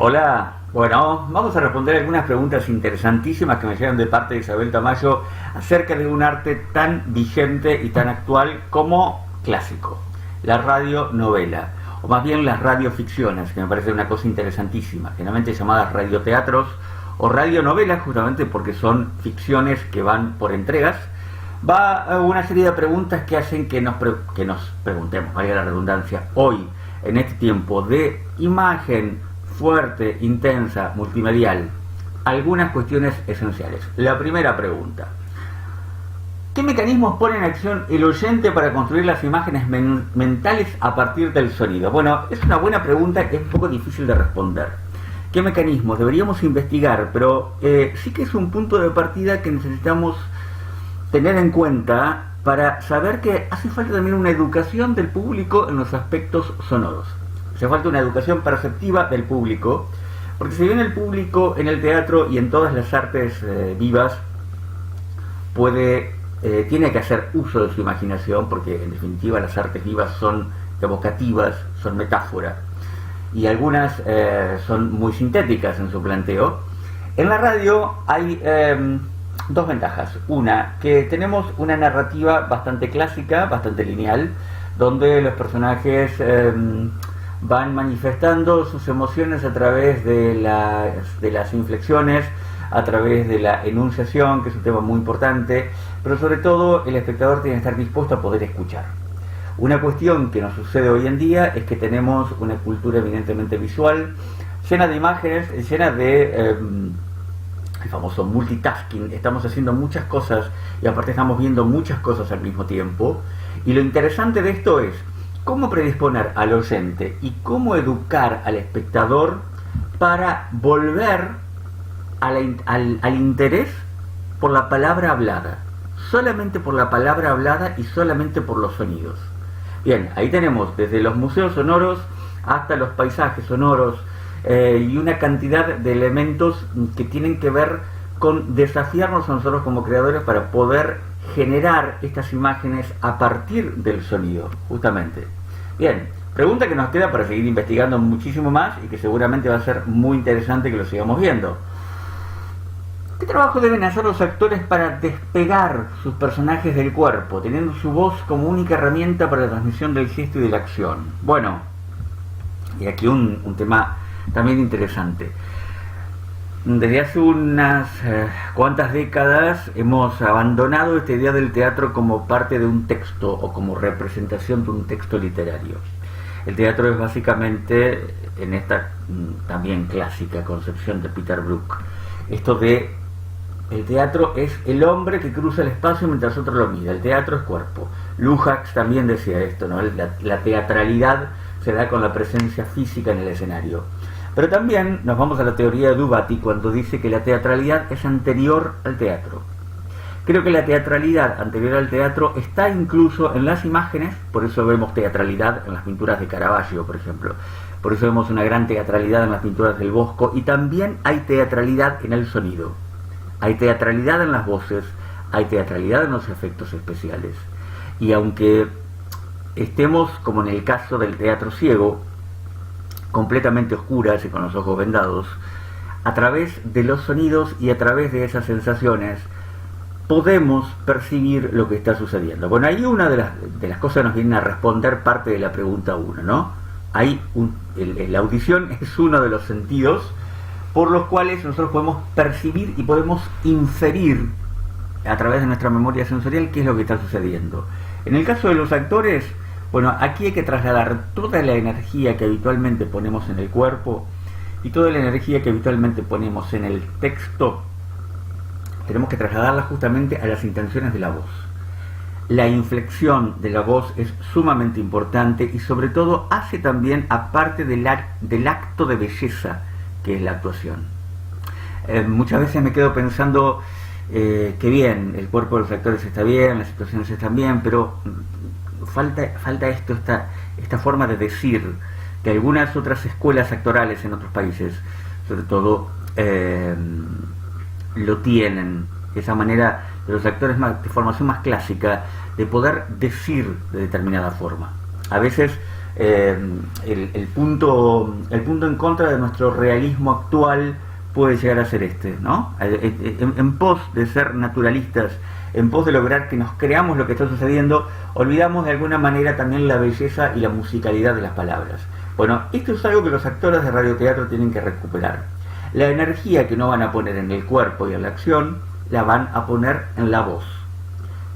Hola, bueno, vamos a responder algunas preguntas interesantísimas que me llegan de parte de Isabel Tamayo acerca de un arte tan vigente y tan actual como clásico, la radionovela, o más bien las radioficciones, que me parece una cosa interesantísima, generalmente llamadas radioteatros o radionovelas, justamente porque son ficciones que van por entregas. Va una serie de preguntas que hacen que nos preguntemos, valga la redundancia, hoy, en este tiempo de imagen fuerte, intensa, multimedial, algunas cuestiones esenciales. La primera pregunta: ¿qué mecanismos pone en acción el oyente para construir las imágenes mentales a partir del sonido? Bueno, es una buena pregunta que es un poco difícil de responder. ¿Qué mecanismos? Deberíamos investigar, pero sí que es un punto de partida que necesitamos tener en cuenta para saber que hace falta también una educación del público en los aspectos sonoros. Hace falta una educación perceptiva del público, porque si bien el público en el teatro y en todas las artes vivas tiene que hacer uso de su imaginación, porque en definitiva las artes vivas son evocativas, son metáfora, y algunas son muy sintéticas en su planteo. En la radio hay dos ventajas. Una, que tenemos una narrativa bastante clásica, bastante lineal, donde los personajes van manifestando sus emociones a través de las inflexiones, a través de la enunciación, que es un tema muy importante, pero sobre todo el espectador tiene que estar dispuesto a poder escuchar. Una cuestión que nos sucede hoy en día es que tenemos una cultura evidentemente visual, llena de imágenes, llena de el famoso multitasking. Estamos haciendo muchas cosas y aparte estamos viendo muchas cosas al mismo tiempo, y lo interesante de esto es cómo predisponer al oyente y cómo educar al espectador para volver al interés por la palabra hablada, solamente por la palabra hablada y solamente por los sonidos. Bien, ahí tenemos desde los museos sonoros hasta los paisajes sonoros, y una cantidad de elementos que tienen que ver con desafiarnos a nosotros como creadores para poder generar estas imágenes a partir del sonido, justamente. Bien, pregunta que nos queda para seguir investigando muchísimo más y que seguramente va a ser muy interesante que lo sigamos viendo. ¿Qué trabajo deben hacer los actores para despegar sus personajes del cuerpo, teniendo su voz como única herramienta para la transmisión del gesto y de la acción? Bueno, y aquí un tema también interesante. Desde hace unas cuantas décadas hemos abandonado esta idea del teatro como parte de un texto o como representación de un texto literario. El teatro es básicamente, en esta también clásica concepción de Peter Brook, esto de el teatro es el hombre que cruza el espacio mientras otro lo mira. El teatro es cuerpo. Lukács también decía esto, ¿no? La teatralidad se da con la presencia física en el escenario. Pero también nos vamos a la teoría de Dubati cuando dice que la teatralidad es anterior al teatro. Creo que la teatralidad anterior al teatro está incluso en las imágenes, por eso vemos teatralidad en las pinturas de Caravaggio, por ejemplo. Por eso vemos una gran teatralidad en las pinturas del Bosco, y también hay teatralidad en el sonido. Hay teatralidad en las voces, hay teatralidad en los efectos especiales. Y aunque estemos, como en el caso del teatro ciego, completamente oscuras y con los ojos vendados, a través de los sonidos y a través de esas sensaciones podemos percibir lo que está sucediendo. Bueno, ahí una de las cosas nos viene a responder parte de la pregunta 1, ¿no? La audición es uno de los sentidos por los cuales nosotros podemos percibir y podemos inferir a través de nuestra memoria sensorial qué es lo que está sucediendo. En el caso de los actores, bueno, aquí hay que trasladar toda la energía que habitualmente ponemos en el cuerpo y toda la energía que habitualmente ponemos en el texto, tenemos que trasladarla justamente a las intenciones de la voz. La inflexión de la voz es sumamente importante y sobre todo hace también aparte del acto de belleza que es la actuación. Muchas veces me quedo pensando que bien, el cuerpo de los actores está bien, las situaciones están bien, pero falta esta forma de decir que algunas otras escuelas actorales en otros países, sobre todo, lo tienen, esa manera de los actores de formación más clásica de poder decir de determinada forma. A veces el punto en contra de nuestro realismo actual puede llegar a ser este, ¿no? En pos de ser naturalistas, en pos de lograr que nos creamos lo que está sucediendo, olvidamos de alguna manera también la belleza y la musicalidad de las palabras. Bueno, esto es algo que los actores de radioteatro tienen que recuperar. La energía que no van a poner en el cuerpo y en la acción, la van a poner en la voz.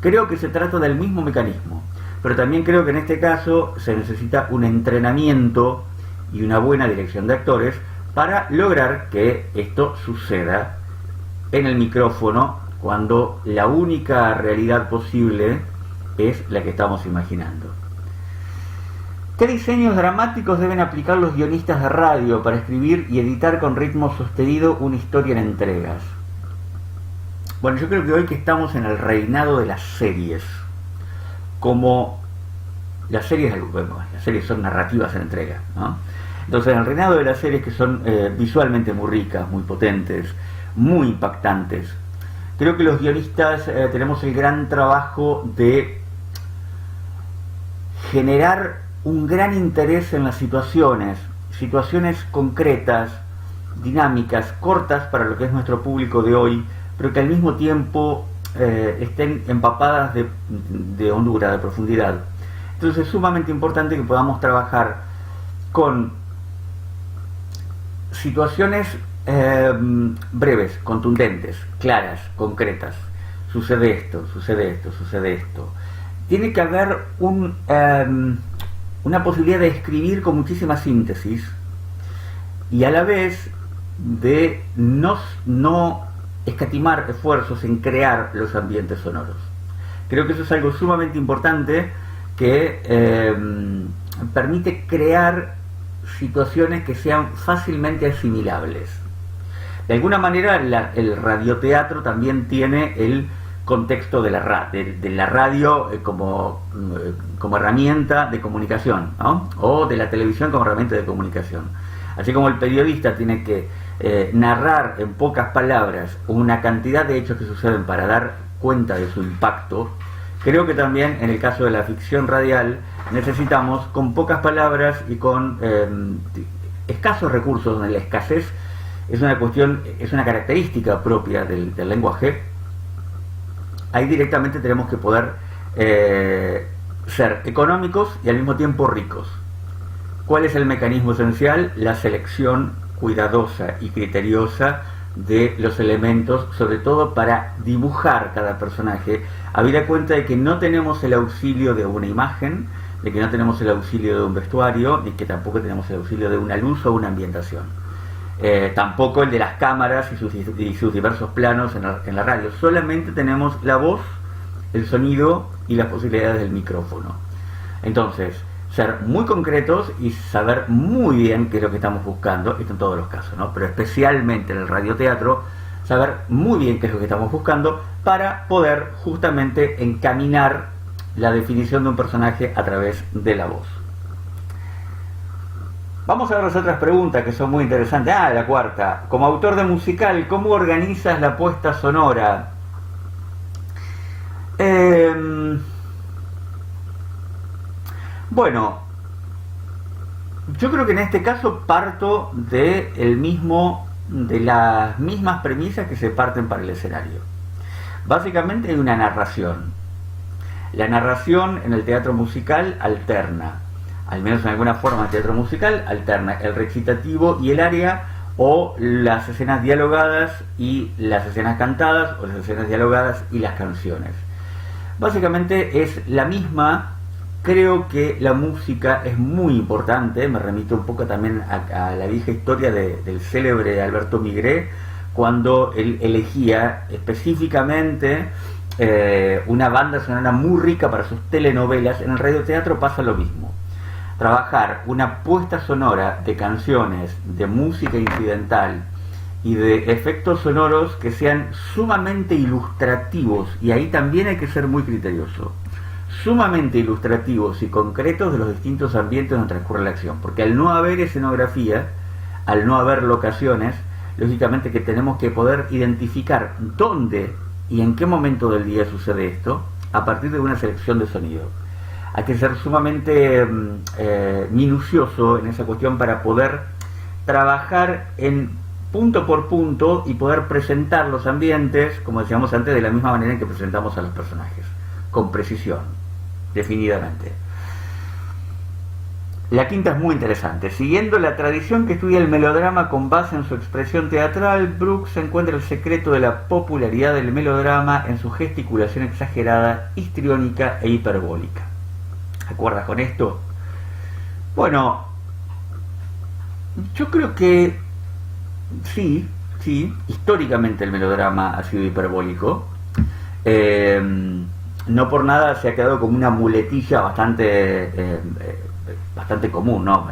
Creo que se trata del mismo mecanismo, pero también creo que en este caso se necesita un entrenamiento y una buena dirección de actores para lograr que esto suceda en el micrófono cuando la única realidad posible es la que estamos imaginando. ¿Qué diseños dramáticos deben aplicar los guionistas de radio para escribir y editar con ritmo sostenido una historia en entregas? Bueno, yo creo que hoy que estamos en el reinado de las series, como las series son narrativas en entrega, ¿no? Entonces, en el reinado de las series, que son visualmente muy ricas, muy potentes, muy impactantes, creo que los guionistas tenemos el gran trabajo de generar un gran interés en las situaciones concretas, dinámicas, cortas para lo que es nuestro público de hoy, pero que al mismo tiempo estén empapadas de hondura, de profundidad. Entonces es sumamente importante que podamos trabajar con situaciones breves, contundentes, claras, concretas. Sucede esto, sucede esto, sucede esto. Tiene que haber una posibilidad de escribir con muchísima síntesis y a la vez de no escatimar esfuerzos en crear los ambientes sonoros. Creo que eso es algo sumamente importante que permite crear situaciones que sean fácilmente asimilables. De alguna manera el radioteatro también tiene el contexto de la radio como herramienta de comunicación, ¿no? O de la televisión como herramienta de comunicación. Así como el periodista tiene que narrar en pocas palabras una cantidad de hechos que suceden para dar cuenta de su impacto, creo que también en el caso de la ficción radial necesitamos, con pocas palabras y con escasos recursos, donde la escasez es una característica propia del lenguaje, ahí directamente tenemos que poder ser económicos y al mismo tiempo ricos. ¿Cuál es el mecanismo esencial? La selección cuidadosa y criteriosa de los elementos, sobre todo para dibujar cada personaje, habida cuenta de que no tenemos el auxilio de una imagen, de que no tenemos el auxilio de un vestuario, ni que tampoco tenemos el auxilio de una luz o una ambientación. Tampoco el de las cámaras y sus diversos planos en la radio. Solamente tenemos la voz, el sonido y las posibilidades del micrófono. Entonces, ser muy concretos y saber muy bien qué es lo que estamos buscando, esto en todos los casos, ¿no? Pero especialmente en el radioteatro, saber muy bien qué es lo que estamos buscando para poder justamente encaminar la definición de un personaje a través de la voz. Vamos a ver las otras preguntas que son muy interesantes. La cuarta. Como autor de musical, ¿cómo organizas la puesta sonora? Bueno, yo creo que en este caso parto de las mismas premisas que se parten para el escenario. Básicamente hay una narración. La narración en el teatro musical alterna, al menos en alguna forma el teatro musical alterna el recitativo y el aria, o las escenas dialogadas y las escenas cantadas, o las escenas dialogadas y las canciones. Básicamente es la misma. Creo que la música es muy importante. Me remito un poco también a la vieja historia del célebre Alberto Migré, cuando él elegía específicamente una banda sonora muy rica para sus telenovelas. En el radioteatro pasa lo mismo. Trabajar una puesta sonora de canciones, de música incidental y de efectos sonoros que sean sumamente ilustrativos, y ahí también hay que ser muy criterioso, sumamente ilustrativos y concretos de los distintos ambientes donde transcurre la acción, porque al no haber escenografía, al no haber locaciones, lógicamente que tenemos que poder identificar dónde y en qué momento del día sucede esto a partir de una selección de sonido. hay que ser sumamente minucioso en esa cuestión para poder trabajar en punto por punto y poder presentar los ambientes, como decíamos antes, de la misma manera en que presentamos a los personajes, con precisión, definidamente. La quinta es muy interesante. Siguiendo la tradición que estudia el melodrama con base en su expresión teatral, Brooks encuentra el secreto de la popularidad del melodrama en su gesticulación exagerada, histriónica e hiperbólica. ¿Te acuerdas con esto? Bueno, yo creo que sí, históricamente el melodrama ha sido hiperbólico. No por nada se ha quedado como una muletilla bastante común, ¿no?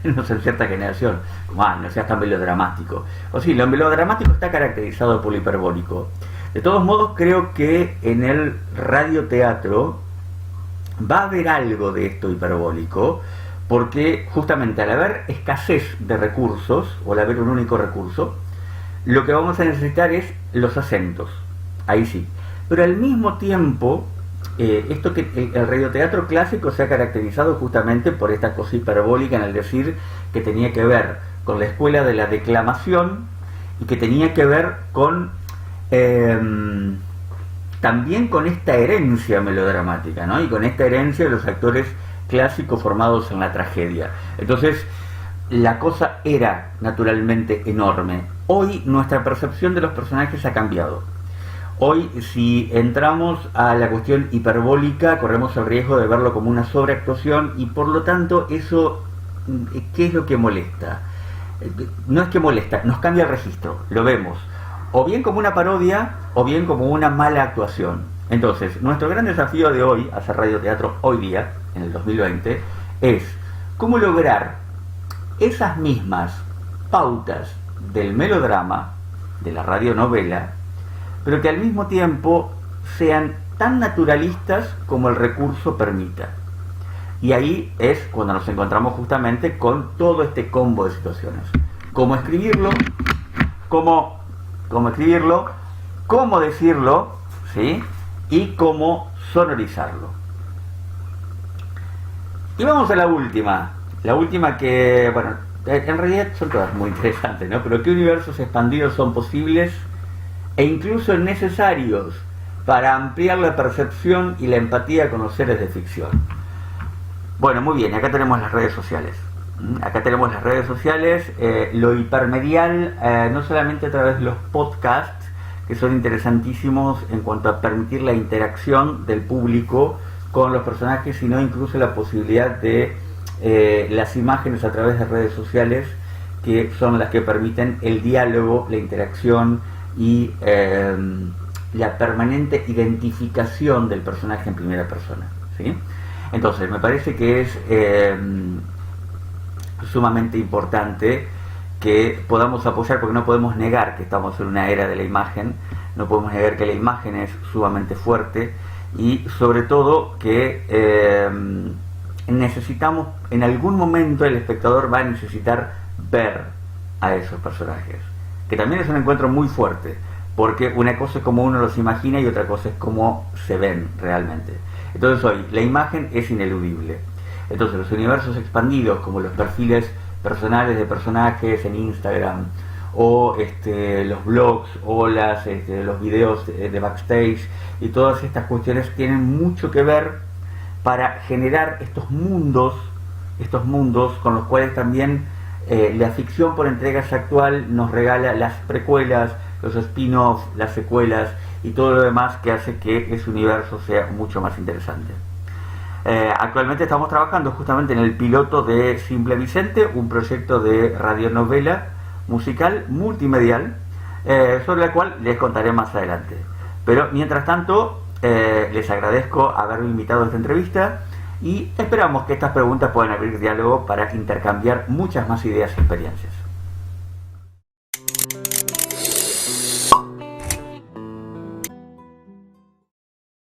No sé, en cierta generación, como, no seas tan melodramático. O sí, lo melodramático está caracterizado por lo hiperbólico. De todos modos, creo que en el radioteatro va a haber algo de esto hiperbólico, porque justamente al haber escasez de recursos, o al haber un único recurso, lo que vamos a necesitar es los acentos, ahí sí. Pero al mismo tiempo, esto que el radioteatro clásico se ha caracterizado justamente por esta cosa hiperbólica en el decir que tenía que ver con la escuela de la declamación y que tenía que ver con también con esta herencia melodramática, ¿no? Y con esta herencia de los actores clásicos formados en la tragedia. Entonces, la cosa era naturalmente enorme. Hoy nuestra percepción de los personajes ha cambiado. Hoy, si entramos a la cuestión hiperbólica, corremos el riesgo de verlo como una sobreactuación y por lo tanto eso, ¿qué es lo que molesta? No es que molesta, nos cambia el registro, lo vemos o bien como una parodia o bien como una mala actuación. Entonces, nuestro gran desafío de hoy, hacer radioteatro hoy día, en el 2020, es cómo lograr esas mismas pautas del melodrama, de la radionovela, pero que al mismo tiempo sean tan naturalistas como el recurso permita. Y ahí es cuando nos encontramos justamente con todo este combo de situaciones. Cómo escribirlo, cómo decirlo, ¿sí? Y cómo sonorizarlo. Y vamos a la última que, bueno, en realidad son todas muy interesantes, ¿no? Pero ¿qué universos expandidos son posibles e incluso necesarios para ampliar la percepción y la empatía con los seres de ficción? Bueno, muy bien, acá tenemos las redes sociales. Lo hipermedial, no solamente a través de los podcasts, que son interesantísimos en cuanto a permitir la interacción del público con los personajes, sino incluso la posibilidad de las imágenes a través de redes sociales, que son las que permiten el diálogo, la interacción y la permanente identificación del personaje en primera persona, ¿sí? Entonces, me parece que es sumamente importante que podamos apoyar, porque no podemos negar que estamos en una era de la imagen, no podemos negar que la imagen es sumamente fuerte y sobre todo que necesitamos, en algún momento el espectador va a necesitar ver a esos personajes, que también es un encuentro muy fuerte, porque una cosa es como uno los imagina y otra cosa es cómo se ven realmente. Entonces hoy la imagen es ineludible. Entonces los universos expandidos, como los perfiles personales de personajes en Instagram, o los blogs, o los videos de backstage, y todas estas cuestiones tienen mucho que ver para generar estos mundos con los cuales también la ficción por entregas actual nos regala las precuelas, los spin-offs, las secuelas y todo lo demás que hace que ese universo sea mucho más interesante. Actualmente estamos trabajando justamente en el piloto de Simple Vicente, un proyecto de radionovela musical multimedial, sobre la cual les contaré más adelante. Pero mientras tanto, les agradezco haberme invitado a esta entrevista y esperamos que estas preguntas puedan abrir diálogo para intercambiar muchas más ideas y experiencias.